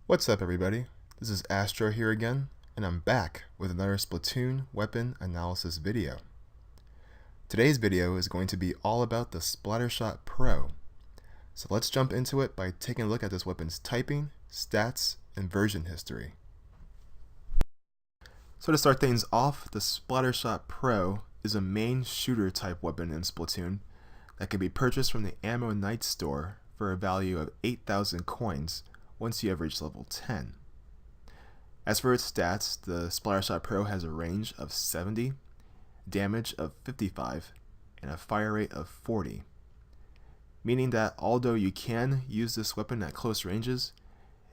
What's up, everybody? This is Astro here again, and I'm back with another Splatoon weapon analysis video. Today's video is going to be all about the Splattershot Pro. So let's jump into it by taking a look at this weapon's typing, stats, and version history. So to start things off, the Splattershot Pro is a main shooter type weapon in Splatoon that can be purchased from the Ammo Night store for a value of 8,000 coins once you have reached level 10. As for its stats, the Splattershot Pro has a range of 70, damage of 55, and a fire rate of 40. Meaning that although you can use this weapon at close ranges,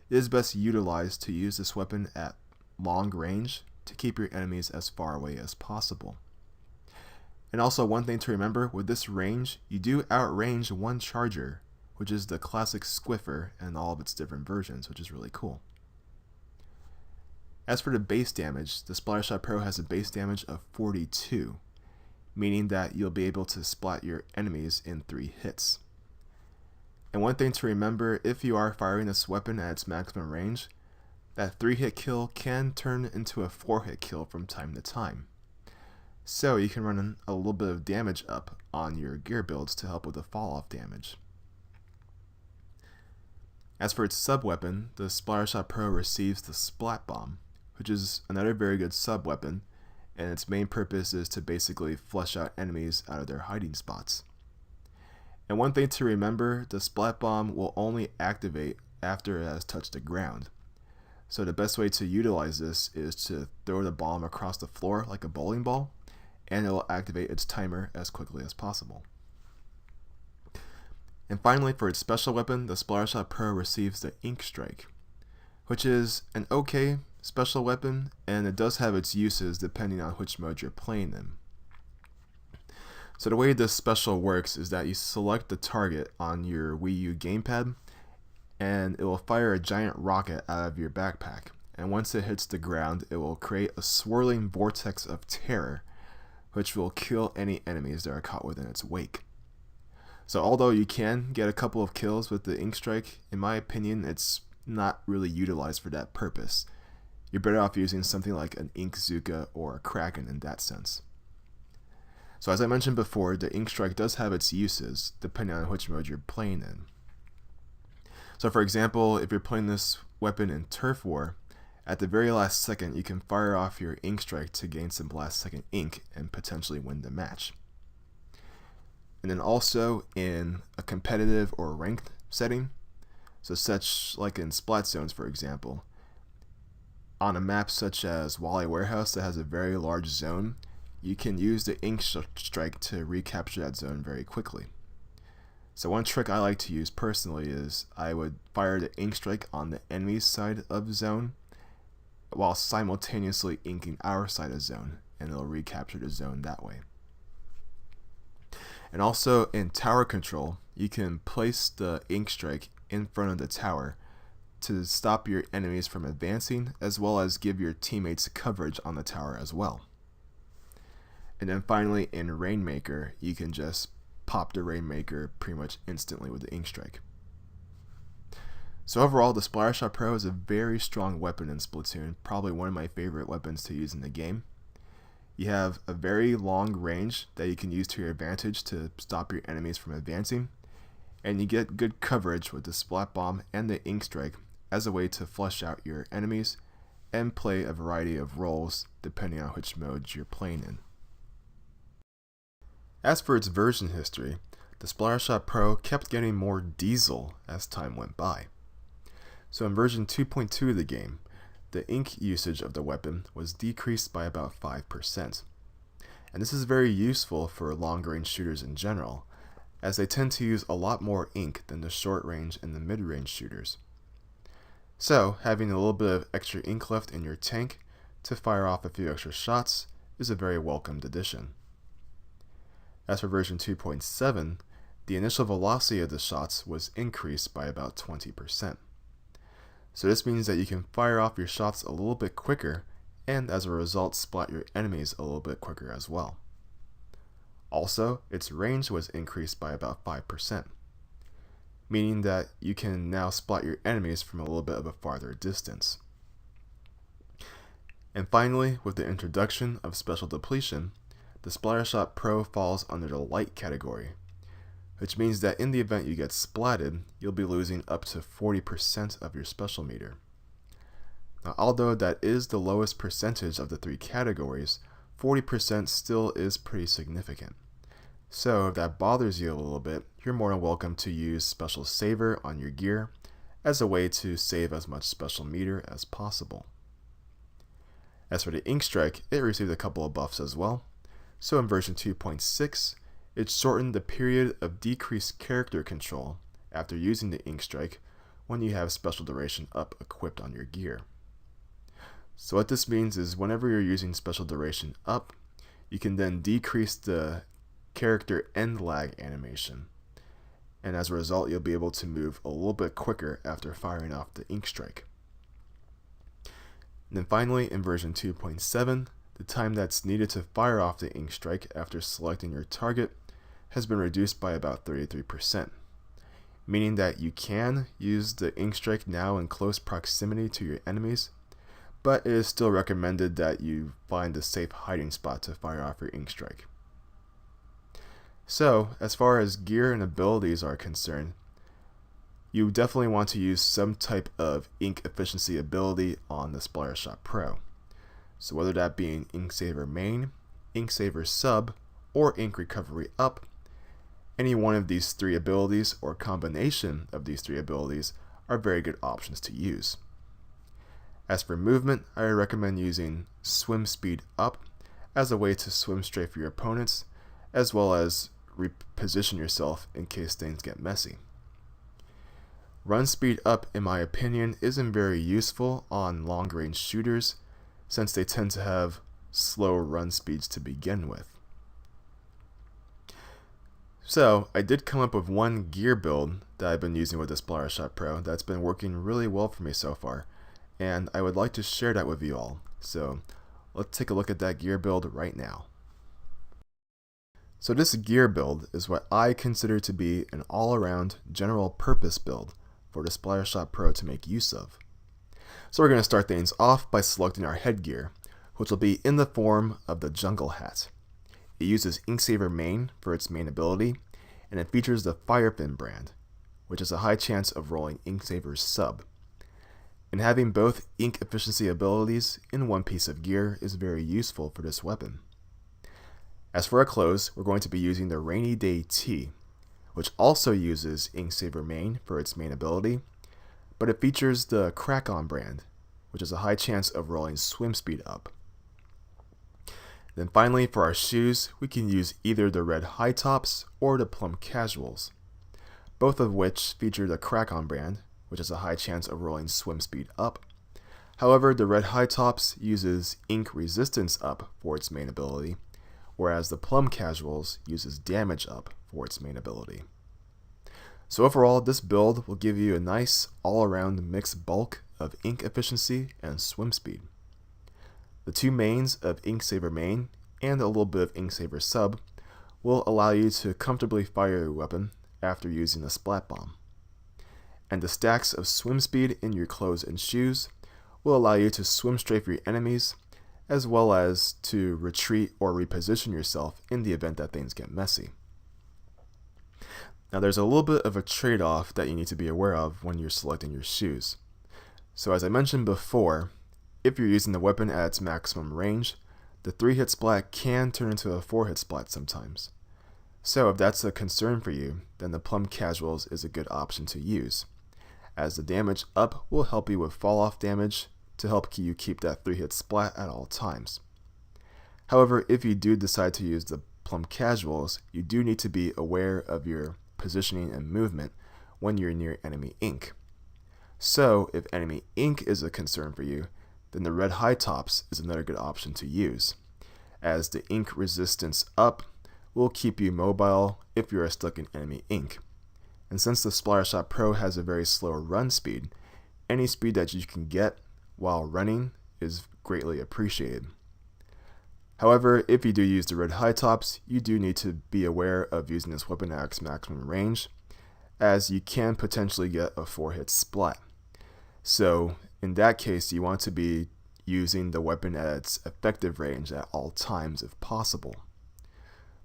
it is best utilized to use this weapon at long range to keep your enemies as far away as possible. And also, one thing to remember, with this range, you do outrange one charger, which is the classic Squiffer and all of its different versions, which is really cool. As for the base damage, the Splattershot Pro has a base damage of 42, meaning that you'll be able to splat your enemies in 3 hits. And one thing to remember, if you are firing this weapon at its maximum range, that 3-hit kill can turn into a 4-hit kill from time to time. So you can run a little bit of damage up on your gear builds to help with the fall-off damage. As for its sub-weapon, the Splattershot Pro receives the Splat Bomb, which is another very good sub-weapon, and its main purpose is to basically flush out enemies out of their hiding spots. And one thing to remember, the Splat Bomb will only activate after it has touched the ground. So the best way to utilize this is to throw the bomb across the floor like a bowling ball, and it will activate its timer as quickly as possible. And finally, for its special weapon, the Splattershot Pro receives the Ink Strike, which is an okay special weapon, and it does have its uses depending on which mode you're playing in. So the way this special works is that you select the target on your Wii U gamepad, and it will fire a giant rocket out of your backpack, and once it hits the ground, it will create a swirling vortex of terror, which will kill any enemies that are caught within its wake. So although you can get a couple of kills with the Ink Strike, in my opinion, it's not really utilized for that purpose. You're better off using something like an Ink Zuka or a Kraken in that sense. So as I mentioned before, the Ink Strike does have its uses depending on which mode you're playing in. So for example, if you're playing this weapon in Turf War, at the very last second you can fire off your Ink Strike to gain some last second ink and potentially win the match. And then also in a competitive or ranked setting, so such like in Splat Zones for example, on a map such as Wally Warehouse that has a very large zone, you can use the Ink Strike to recapture that zone very quickly. So one trick I like to use personally is I would fire the Ink Strike on the enemy's side of zone while simultaneously inking our side of zone, and it'll recapture the zone that way. And also in tower control, you can place the Ink Strike in front of the tower to stop your enemies from advancing, as well as give your teammates coverage on the tower as well. And then finally in Rainmaker, you can just pop the Rainmaker pretty much instantly with the Ink Strike. So overall, the Splattershot Pro is a very strong weapon in Splatoon, probably one of my favorite weapons to use in the game. You have a very long range that you can use to your advantage to stop your enemies from advancing, and you get good coverage with the Splat Bomb and the Ink Strike as a way to flush out your enemies and play a variety of roles depending on which mode you're playing in. As for its version history, the Splattershot Pro kept getting more diesel as time went by. So in version 2.2 of the game, the ink usage of the weapon was decreased by about 5%. And this is very useful for long-range shooters in general, as they tend to use a lot more ink than the short-range and the mid-range shooters. So having a little bit of extra ink left in your tank to fire off a few extra shots is a very welcomed addition. As for version 2.7, the initial velocity of the shots was increased by about 20%. So this means that you can fire off your shots a little bit quicker, and as a result splat your enemies a little bit quicker as well. Also, its range was increased by about 5%. meaning that you can now spot your enemies from a little bit of a farther distance. And finally, with the introduction of Special Depletion, the Splattershot Pro falls under the light category, which means that in the event you get splatted, you'll be losing up to 40% of your special meter. Now, although that is the lowest percentage of the three categories, 40% still is pretty significant. So if that bothers you a little bit, you're more than welcome to use Special Saver on your gear as a way to save as much special meter as possible. As for the Ink Strike, it received a couple of buffs as well. So in version 2.6, it shortened the period of decreased character control after using the Ink Strike when you have Special Duration Up equipped on your gear. So what this means is whenever you're using Special Duration Up, you can then decrease the character end lag animation. And as a result, you'll be able to move a little bit quicker after firing off the Ink Strike. And then finally, in version 2.7, the time that's needed to fire off the Ink Strike after selecting your target has been reduced by about 33%, meaning that you can use the Ink Strike now in close proximity to your enemies, but it is still recommended that you find a safe hiding spot to fire off your Ink Strike. So, as far as gear and abilities are concerned, you definitely want to use some type of ink efficiency ability on the Splattershot Pro. So whether that being Ink Saver Main, Ink Saver Sub, or Ink Recovery Up, any one of these three abilities or combination of these three abilities are very good options to use. As for movement, I recommend using Swim Speed Up as a way to swim straight for your opponents, as well as reposition yourself in case things get messy. Run Speed Up, in my opinion, isn't very useful on long-range shooters since they tend to have slow run speeds to begin with. So, I did come up with one gear build that I've been using with the Splattershot Pro that's been working really well for me so far, and I would like to share that with you all. So, let's take a look at that gear build right now. So this gear build is what I consider to be an all-around general purpose build for the Splattershot Pro to make use of. So we're going to start things off by selecting our headgear, which will be in the form of the Jungle Hat. It uses Ink Saver Main for its main ability, and it features the Firefin brand, which is a high chance of rolling Ink Saver Sub. And having both ink efficiency abilities in one piece of gear is very useful for this weapon. As for our clothes, we're going to be using the Rainy Day Tee, which also uses Ink Saver Main for its main ability, but it features the Crack-On brand, which is a high chance of rolling Swim Speed Up. Then finally, for our shoes, we can use either the Red High Tops or the Plum Casuals, both of which feature the Crack-On brand, which is a high chance of rolling Swim Speed Up. However, the Red High Tops uses Ink Resistance Up for its main ability, whereas the Plum Casuals uses Damage Up for its main ability. So overall, this build will give you a nice all-around mixed bulk of ink efficiency and swim speed. The two mains of Ink Saver Main and a little bit of Ink Saver Sub will allow you to comfortably fire your weapon after using a Splat Bomb. And the stacks of swim speed in your clothes and shoes will allow you to swim straight for your enemies, as well as to retreat or reposition yourself in the event that things get messy. Now there's a little bit of a trade-off that you need to be aware of when you're selecting your shoes. So as I mentioned before, if you're using the weapon at its maximum range, the 3-hit splat can turn into a 4-hit splat sometimes. So if that's a concern for you, then the Plum Casuals is a good option to use, as the Damage Up will help you with fall-off damage to help you keep that 3-hit splat at all times. However, if you do decide to use the Plum Casuals, you do need to be aware of your positioning and movement when you're near enemy ink. So if enemy ink is a concern for you, then the Red High Tops is another good option to use, as the Ink Resistance Up will keep you mobile if you are stuck in enemy ink. And since the Splattershot Pro has a very slow run speed, any speed that you can get while running is greatly appreciated. However, if you do use the Red High Tops, you do need to be aware of using this weapon at its maximum range, as you can potentially get a 4-hit splat. So in that case, you want to be using the weapon at its effective range at all times if possible.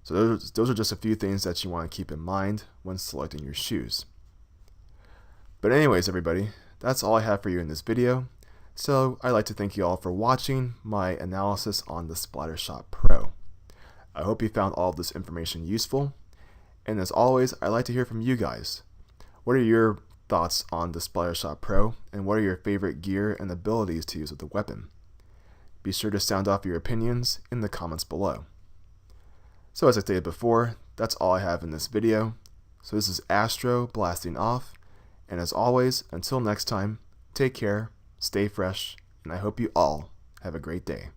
So those are just a few things that you want to keep in mind when selecting your shoes. But anyways, everybody, that's all I have for you in this video. So I'd like to thank you all for watching my analysis on the Splattershot Pro. I hope you found all of this information useful. And as always, I'd like to hear from you guys. What are your thoughts on the Splattershot Pro, and what are your favorite gear and abilities to use with the weapon? Be sure to sound off your opinions in the comments below. So as I stated before, that's all I have in this video. So this is Astro blasting off, and as always, until next time, take care, stay fresh, and I hope you all have a great day.